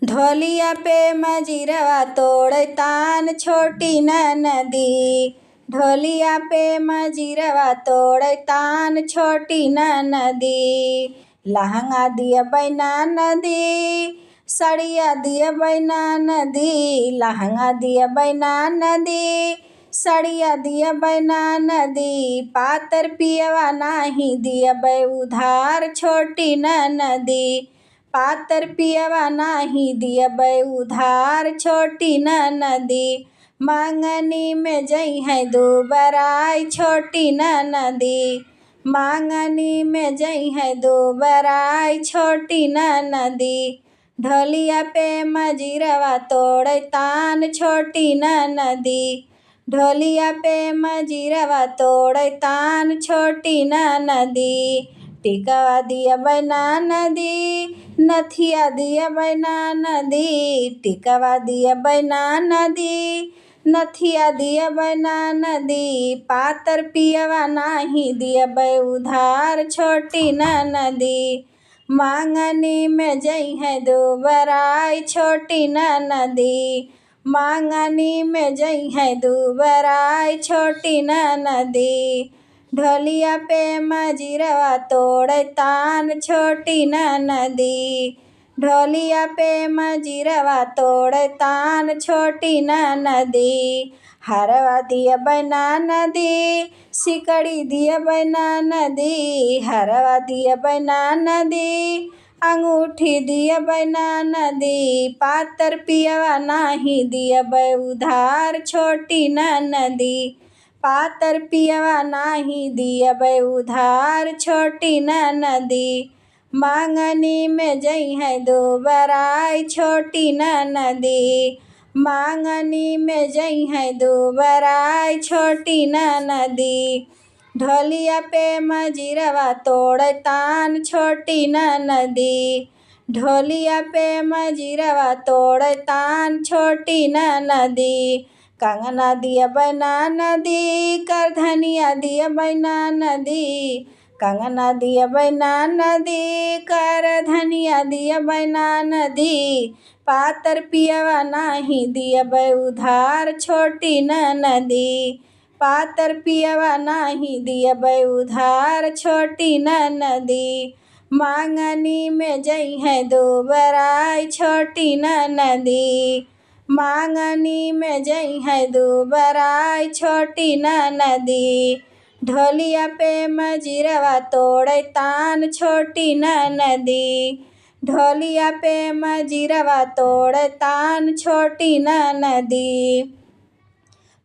ढोलिया पे मजीरवा तोड़े तान छोटी नदी। ढोलिया पे मजीरवा तोड़े तान छोटी नदी। लहंगा दिया बैना नदी, सड़िया दिया बैना नदी। लहंगा दिया बैना नदी, सड़िया दिया बैना नदी। पातर पियवा नाही दिया बै उधार छोटी नदी। पातर पियवा नाही दिया बै उधार छोटी नदी। मांगनी में जई है दो बराई छोटी नदी। मांगनी में जई है दो बराई छोटी नदी। ढोलिया पे मजीरवा तोड़े तान छोटी नदी। ढोलिया पे मजीरवा तोड़े तान छोटी नदी। टिकवा दिया बैना नदी, नथिया दिया बैना नदी। टिकवा दिया बैना नदी, नथिया दिया बैना नदी। पातर पियवा नाही दिया बै उधार छोटी नदी। मांगनी में जई है दो बराई छोटी नदी। मांगनी में जई है दो बराई छोटी नदी। ढोलिया पे मजीरवा तोड़े तान छोटी नदी। ढोलिया पे मजीरवा तोड़े तान छोटी नदी। हरवा दिया बैना नदी, सिकड़ी दिया बैना नदी। हरवा दिया बैना नदी, अंगूठी दिया बैना नदी। पातर पियवा नाही दिया बै उधार छोटी नदी। पातर पियवा नाही दिया बै उधार छोटी नदी। मांगनी में जई है दो बराई छोटी नदी। मांगनी में जई है दो बराई छोटी नदी। ढोलिया पे मजीरवा तोड़े तान छोटी नदी। ढोलिया पे मजीरवा तोड़े तान छोटी नदी। कंगना दिया बैना नदी, करधनिया दिया बैना नदी। कंगना दिया बैना नदी, करधनिया दिया बैना नदी। पातर पियवा नाही दिया बै उधार छोटी नदी। पातर पियवा नाही दिया बै उधार छोटी नदी। मांगनी में जई है दो बराई छोटी नदी। मांगनी में जई है दो बराई छोटी नदी। ढोलिया पे मजीरवा तोड़े तान छोटी नदी। ढोलिया पे मजीरवा तोड़े तान छोटी नदी।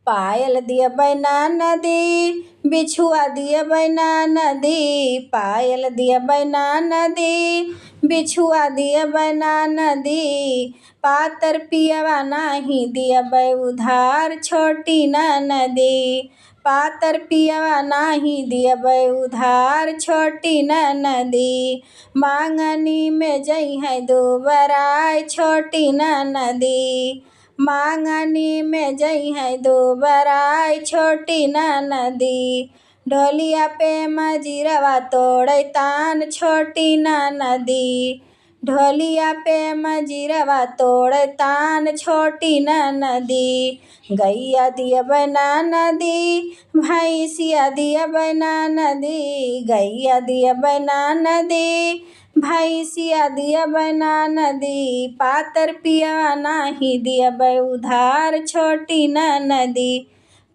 पायल दिया बैना नदी, बिछुआ दिया बैना नदी। पायल दिया बैना नदी, बिछुआ दिया बैना नदी। पातर पियवा नाही दिया बै उधार छोटी नदी। पातर पियवा नाही दिया बै उधार छोटी नदी। मांगनी में जई है दो बराई छोटी नदी। मांगनी में जई है दो बराई छोटी नदी। ढोलिया पे मजीरवा तोड़े तान छोटी नदी। ढोलिया पे मजीरवा तोड़े तान छोटी नदी। गैया दिया बैना नदी, भैंसिया दिया बैना नदी। गैया दिया बैना नदी, भैंसिया दिया बैना नदी। पातर पियवा नाही दिया बै उधार छोटी नदी।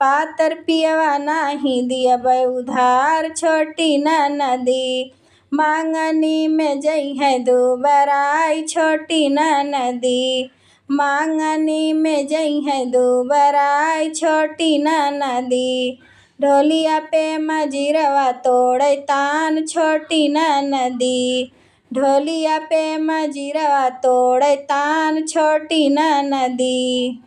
पातर पियवा नाही दिया बै उधार छोटी नदी। मांगनी में जई है दो बराई छोटी नदी। मांगनी में जई है दो बराई छोटी नदी। ढोलिया पे मजीरवा तोड़े तान छोटी नदी। ढोलिया पे मजीरवा तोड़े तान छोटी नदी।